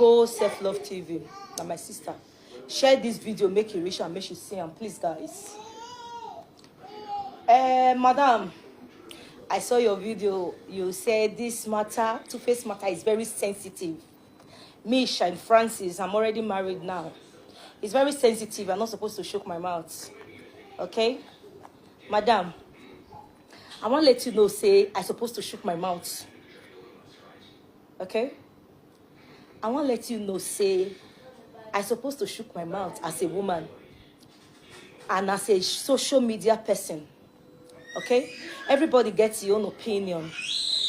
go Selflove TV. And my sister. Share this video, make it reach and make you see. And please, guys. Madam, I saw your video. You said this matter, two-face matter, is very sensitive. Me, Shine Francis, I'm already married now. It's very sensitive. I'm not supposed to shook my mouth. Okay? Madam, I want to let you know, say, I'm supposed to shook my mouth. Okay? I want to let you know, say, I'm supposed to shook my mouth as a woman and as a social media person. Okay? Everybody gets your own opinion.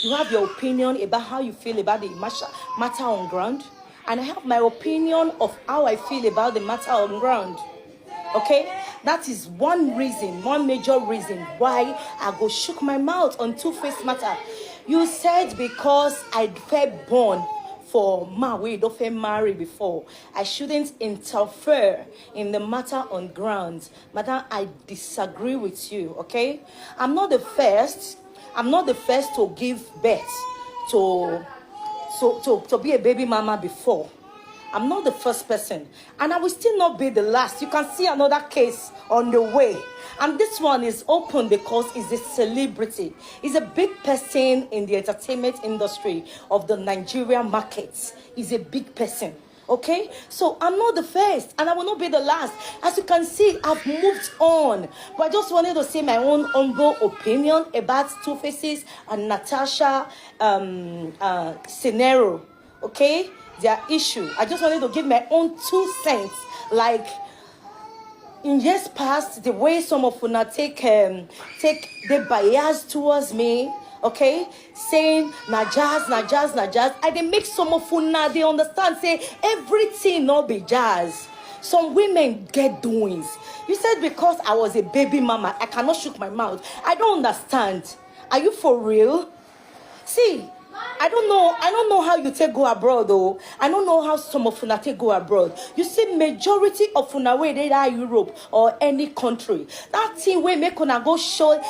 You have your opinion about how you feel about the matter on ground. And I have my opinion of how I feel about the matter on ground. Okay? That is one reason, one major reason why I go shook my mouth on two-face matter. You said because I felt born for ma we don't feel married before, I shouldn't interfere in the matter on ground. Madam, I disagree with you. Okay? I'm not the first to give birth to be a baby mama before. I'm not the first person, and I will still not be the last. You can see another case on the way, and this one is open because he's a celebrity. He's a big person in the entertainment industry of the Nigerian markets. He's a big person. Okay, so I'm not the first, and I will not be the last. As you can see, I've moved on, but I just wanted to say my own humble opinion about Two Faces and Natasha scenario. Okay, their issue. I just wanted to give my own 2 cents. Like in years past, the way some of una take the bias towards me. Okay, saying na jazz. I dey make some of una they understand say everything not be jazz. Some women get doings. You said because I was a baby mama, I cannot shook my mouth. I don't understand. Are you for real? See, I don't know how you take go abroad though. I don't know how some of una take go abroad. You see, majority of una way they are Europe or any country. That thing way make una go shade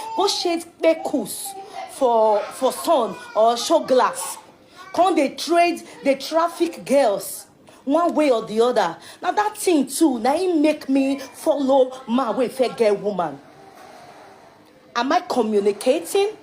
bekus for sun or show glass. Come they trade the traffic girls one way or the other. Now that thing too, now it make me follow my way fair girl woman. Am I communicating?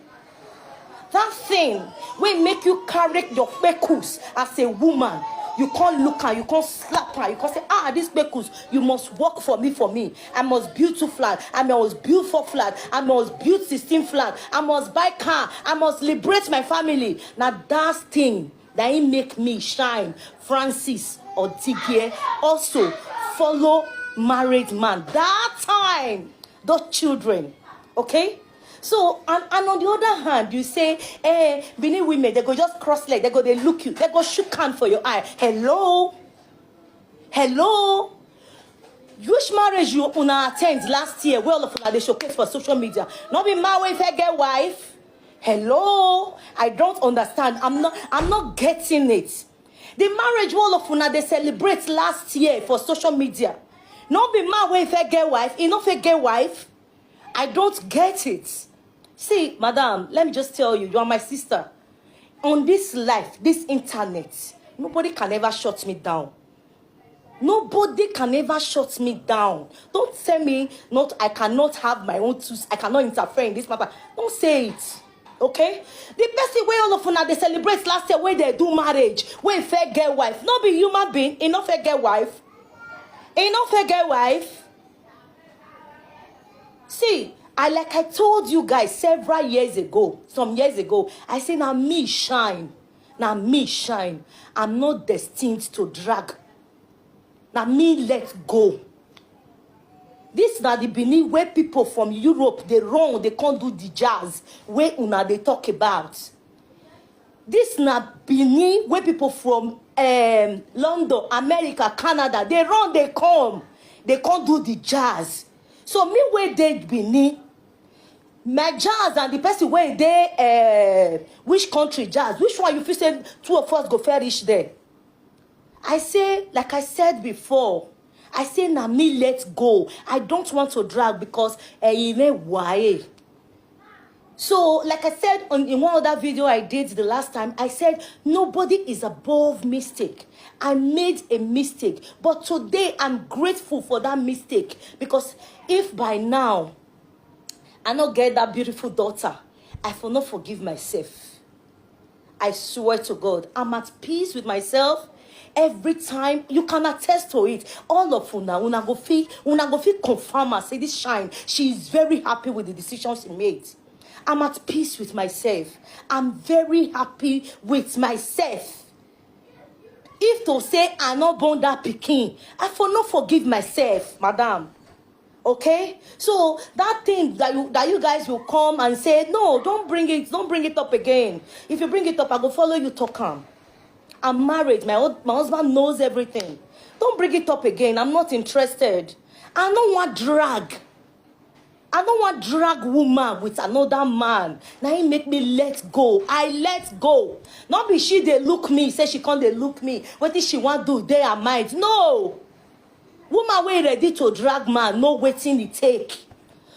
That thing will make you carry your bekus as a woman. You can't look her, you can't slap her, you can't say, this bekus, you must work for me. I must build 2 flat, I must build 4 flat, I must build 16 flat, I must buy car, I must liberate my family. Now that thing that it make me shine, Francis Odigie, also follow married man. That time, those children, okay? So, and on the other hand, you say, Benin women, they go just cross leg, they look you, they go shook hand for your eye. Hello? Which marriage you una attend last year? Well, of they showcase for social media. Not be my way if I get wife. Hello? I don't understand. I'm not getting it. The marriage all of una they celebrate last year for social media. Not be my way if I get wife. Enough I get wife. I don't get it. See, madam, let me just tell you, you are my sister. On this life, this internet, nobody can ever shut me down. Nobody can ever shut me down. Don't tell me I cannot have my own tools. I cannot interfere in this matter. Don't say it. Okay? The best way all of una they celebrate last year where they do marriage, where fair get wife. Not be human being, enough fair get wife. Enough fair get wife. See, like I told you guys several years ago, some years ago, I said, now me shine. Now me shine. I'm not destined to drag. Now me let go. This is the Benin where people from Europe, they run, they can't do the jazz. Where una they talk about. This na Benin where people from London, America, Canada, they run, they come. They can't do the jazz. So me where they Benin, my jazz and the person where they which country jazz, which one you feel say 2 of us go fair reach there? I say, like I said before, I say na me let go. I don't want to drag because why. So, like I said in one other video I did the last time, I said nobody is above mistake. I made a mistake, but today I'm grateful for that mistake, because if by now I not get that beautiful daughter, I will not forgive myself. I swear to God, I'm at peace with myself. Every time, you can attest to it. All of una go feel confirm and say this Shine, she is very happy with the decisions she made. I'm at peace with myself. I'm very happy with myself. If to say I not born that pikin, I for not forgive myself, madam. Okay, so that thing that you guys will come and say, no, don't bring it up again. If you bring it up, I will follow you talk on. I'm married. My husband knows everything. Don't bring it up again. I'm not interested. I don't want drag. I don't want drag woman with another man. Now he make me let go. I let go. Not be she they look me. Say she can't they look me. What did she want to do? They are mind. No. Woman we ready to drag man. No waiting it take.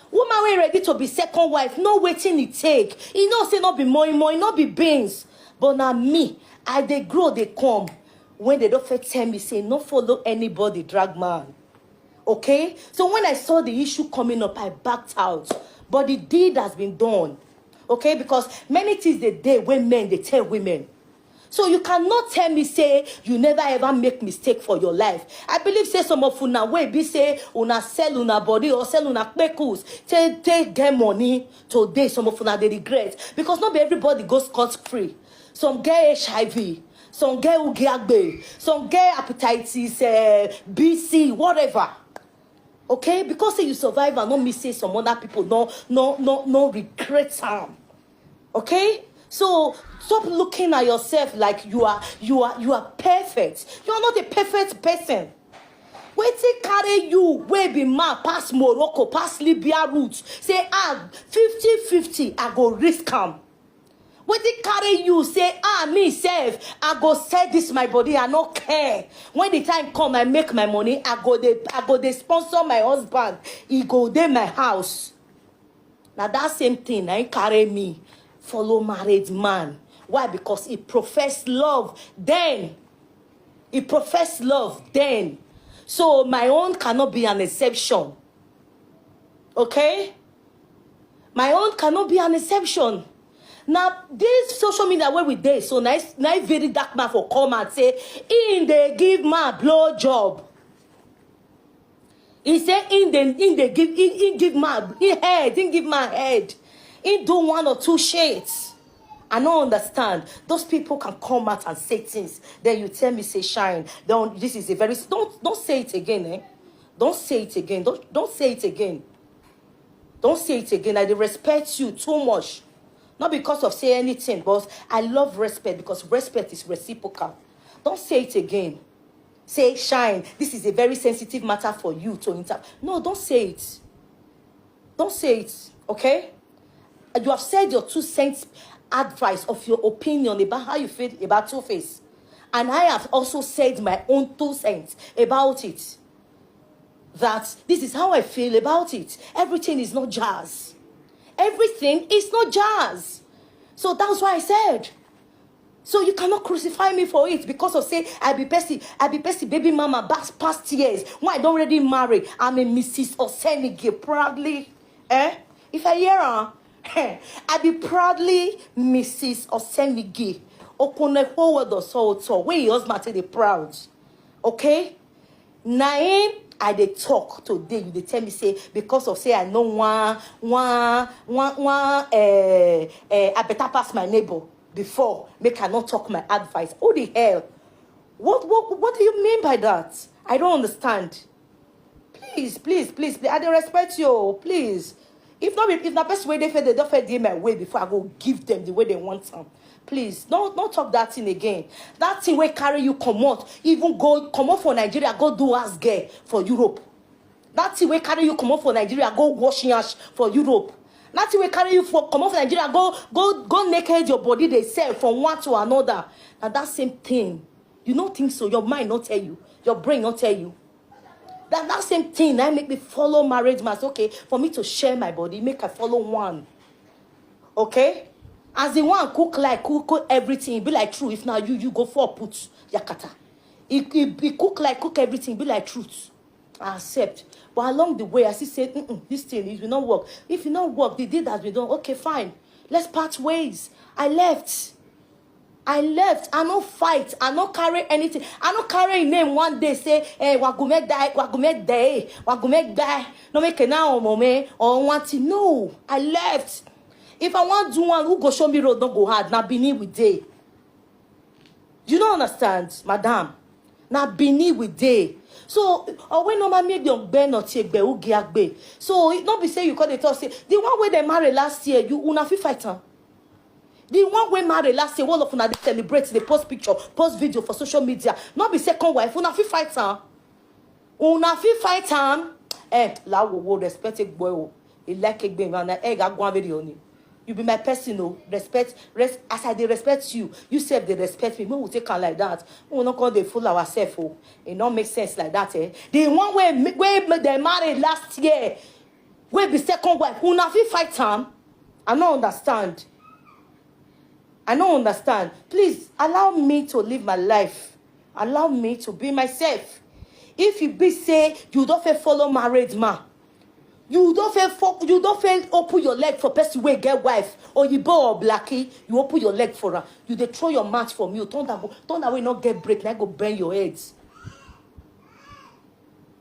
Woman we ready to be second wife. No waiting it take. You know say not be more, not be beans. But now me, they grow, they come. When they don't tell me, say, no follow anybody, drag man. Okay? So when I saw the issue coming up, I backed out. But the deed has been done. Okay? Because many things they did when men, they tell women. So you cannot tell me, say, you never ever make mistake for your life. I believe, say, some of una way be say, una sell una body or sell una kpekus. Take get money today, some of una they regret. Because not everybody goes scot-free. Some get HIV, some get ugiagbe, some get hepatitis B, whatever. Okay? Because say you survive and not miss say some other people no regret them. Okay? So stop looking at yourself like you are perfect. You are not a perfect person. Wait till carry you way be man pass Morocco, pass Libya route. Say 50-50, I go risk them. When they carry you, say, me self, I go sell this my body, I don't care. When the time come, I make my money, I go they sponsor my husband. He go there my house. Now that same thing, I carry me, follow married man. Why? Because he professed love then. He professed love then. So my own cannot be an exception. Okay? My own cannot be an exception. Now, this social media where we dey, so nice very dark man for come and say, they give man blow job. He say he give man head, he give man head. He do one or two shades. I don't understand. Those people can come out and say things. Then you tell me, say Shine. This is a very don't say it again, eh? Don't say it again. Don't say it again. Don't say it again. I respect you too much. Not because of say anything, but I love respect because respect is reciprocal. Don't say it again. Say, Shine, this is a very sensitive matter for you to interpret. No, don't say it. Don't say it, okay? You have said your 2 cents advice of your opinion about how you feel about Two-Face. And I have also said my own 2 cents about it. That this is how I feel about it. Everything is not jazz. Everything is not jazz. So that's why I said. So you cannot crucify me for it because of say I be Bessie baby mama past years. When I don't already marry, I'm a Mrs. Osenige proudly. If I hear her, I be proudly Mrs. Osenige. Okone forward or so where your husband say proud. Okay? Nine I dey talk today, you dey tell me say because of say I know one I better pass my neighbor before make I not talk my advice. Who the hell? What do you mean by that? I don't understand. Please. I dey respect you, please. If the best way they don't fed my way before I go give them the way they want them. Please, don't talk that thing again. That thing will carry you come out. Even come out for Nigeria, go do ass girl for Europe. That thing will carry you come out for Nigeria, go wash ash for Europe. That thing will carry you come out for Nigeria, go naked your body they sell from one to another. Now that same thing, you don't think so. Your mind not tell you. Your brain not tell you. That same thing, that make me follow marriage mass. Okay, for me to share my body, make I follow one. Okay? As the one cook everything, be like true. If now you go for put yakata. He cook everything, be like truth. I accept. But along the way, I still said, this thing, it will not work. If it not work, the deed has been done. Okay, fine. Let's part ways. I left. I no fight. I no carry anything. I no carry name one day say, hey, wagume die. No make it now, mome, or want to. No, I left. If I want to do one, who go show me road, don't go hard. Now Bini with day. You don't understand, madam. Now Bini with day. So, when no man make them bear not take bear who get be. So it not be say you call the talk say the one where they married last year, you una fi fight her. The one way married last year, all of una they celebrate, they post picture, post video for social media. Not be second wife, una fi fight her. Una fi fight her. La wo respect a boy. He like a baby and I got one video on you. You be my personal respect. As I they respect you, you self they respect me. We will take her like that. We will not call they fool ourselves. Oh, it don't make sense like that. The one way they married last year, we be second wife. Una fi fight her. I don't understand. I don't understand. Please allow me to live my life. Allow me to be myself. If you be say you don't follow married man, you don't open your leg for person who get wife or you bow or blackie, you open your leg for her. You they throw your mat from you. Don't that way not get break. Now go bend your head.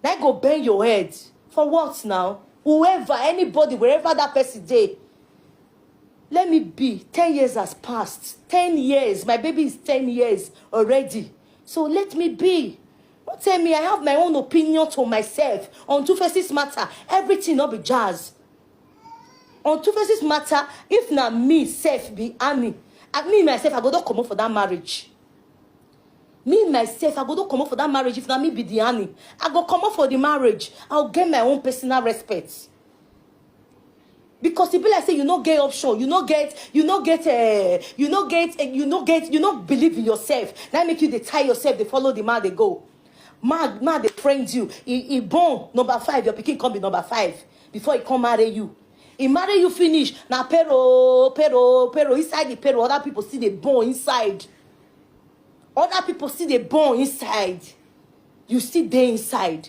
Now go bend your head. For what now? Whoever, anybody, wherever that person day. Let me be. 10 years has passed. 10 years. My baby is 10 years already. So let me be. Don't tell me I have my own opinion to myself. On Two Faces matter, everything not be jazz. On Two Faces matter, if not me, self be Annie. And me, myself, I go to come up for that marriage. Me, myself, I go to come up for that marriage. If not me be the Annie, I go come up for the marriage. I'll get my own personal respect. Because people like say you not get option, you not believe in yourself. That make you they tie yourself, they follow the man they go. Man they friend you. He born number 5, your pikin come be number 5 before he come marry you. He marry you finish. Now pero inside the pero other people see the bone inside. Other people see the bone inside. You see they inside.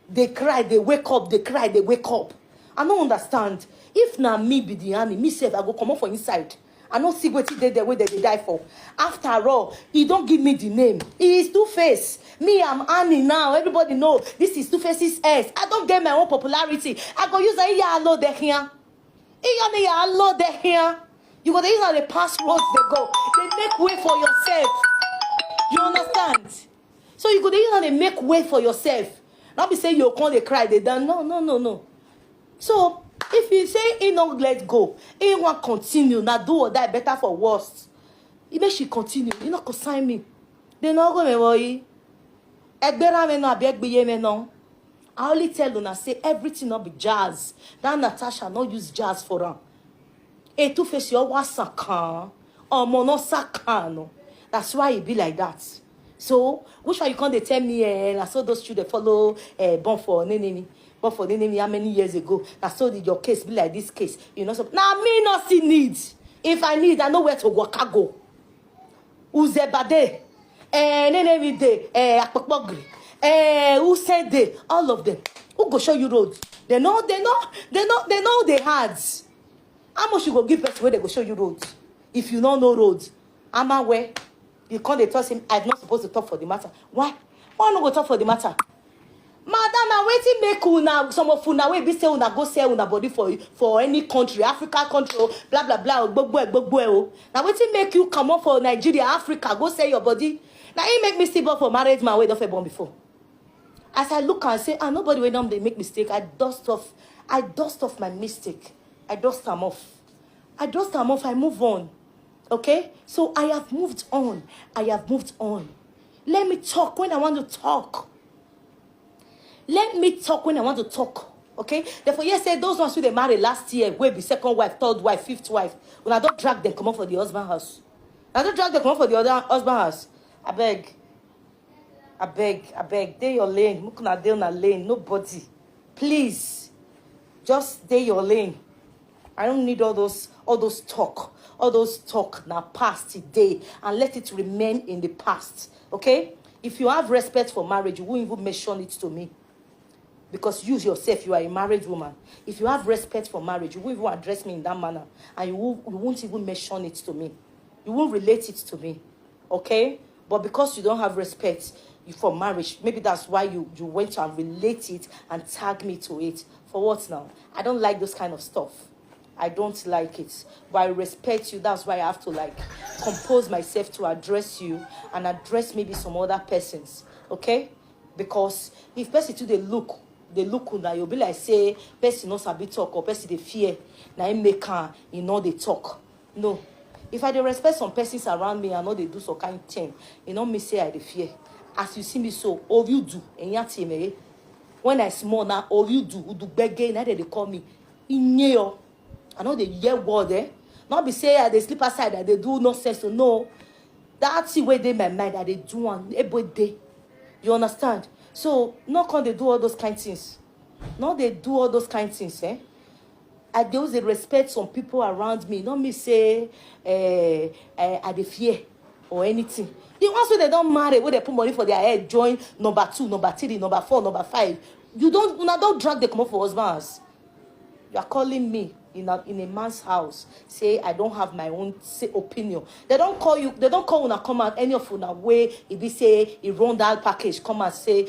They cry, they wake up, they cry, they wake up. I don't understand. If na me be the army, me self, I go come up for inside. I don't see what they the way they die for. After all, he don't give me the name. He is Two-Face. Me, I'm Annie now. Everybody know this is Two-Face's S. I don't get my own popularity. I go use a yellow there here. Yellow there here. You go to use how the past roads they go. They make way for yourself. You understand? So you go to use how they make way for yourself. Not be saying you can't they cry, they done. No. So if you say he don't let go, he want continue, now do or die better for worse. He make she continue. He not consign me. They not go me worry. I only tell you now say everything not be jazz. That Natasha not use jazz for her. A Two-Face your wasakan or monosakano. That's why it be like that. So which one you can't they tell me? I saw those children follow born for nene. But for the name how many years ago, I saw did your case be like this case. You know, so now me not see needs. If I need, I know where to walk. I go. Uzebade, nene day, akpokpogri, who said they? All of them. Who go show you road? They know they had. How much you go give person where they go show you road? If you don't know road, I'm aware. You can't they tell him I'm not supposed to talk for the matter. Why? Why not go talk for the matter? Madam, I waiting make una some of una we be say una go sell una body for any country, Africa country, blah blah blah, gbogbo. Now waiting make you come up for Nigeria, Africa, go sell your body. Now he make me still born for marriage man way don't born before. As I look and say, nobody when they make mistake, I dust off my mistake. I dust them off. I move on. Okay? So I have moved on. Let me talk when I want to talk. Let me talk when I want to talk. Okay? Therefore, yes, say those ones who they married last year, will be second wife, third wife, fifth wife. When I don't drag them, come up for the husband house. I don't drag them, come up for the other husband house. I beg. Day your lane. Mukuna day on a lane. Nobody. Please. Just day your lane. I don't need all those All those talk now past today, and let it remain in the past. Okay? If you have respect for marriage, you won't even mention it to me. Because you yourself, you are a married woman. If you have respect for marriage, you won't even address me in that manner. And you won't even mention it to me. You won't relate it to me. Okay? But because you don't have respect for marriage, maybe that's why you went and relate it and tag me to it. For what now? I don't like those kind of stuff. I don't like it. But I respect you. That's why I have to like compose myself to address you and address maybe some other persons. Okay? Because if person too they look now, you'll be like say person knows a bit talk or person they fear. Now I make her, they talk. No. If I dey respect some persons around me, I know they do some kind of thing. Me say I dey fear. As you see me so, all you do, when I small now, all you do begge, now they call me. I know they hear word, Not be say they sleep aside, that they do nonsense. So no, that's the way they my mind that they do one every day. You understand? So not can they do all those kind of things. No, they do all those kind of things, I do they respect some people around me. Not me say I dey fear or anything. The ones where they don't marry, where they put money for their head, join number 2, number 3, number 4, number 5. You don't drag them come up for husbands. You are calling me in a man's house, say I don't have my own opinion. They don't call you. They don't call una come out any of una way. If they say a run that package, come and say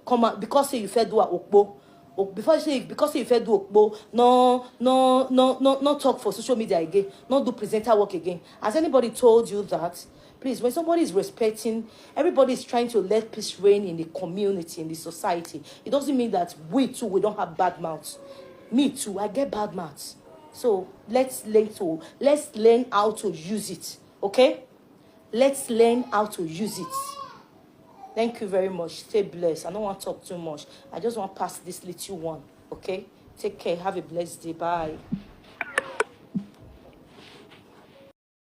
come out because say you fed do a okbo. Because you fed do okbo, no talk for social media again. No do presenter work again. Has anybody told you that? Please, when somebody is respecting, everybody is trying to let peace reign in the community, in the society. It doesn't mean that we don't have bad mouths. Me too, I get bad mouths. So let's learn how to use it. Okay? Let's learn how to use it. Thank you very much. Stay blessed. I don't want to talk too much. I just want to pass this little one. Okay? Take care. Have a blessed day. Bye.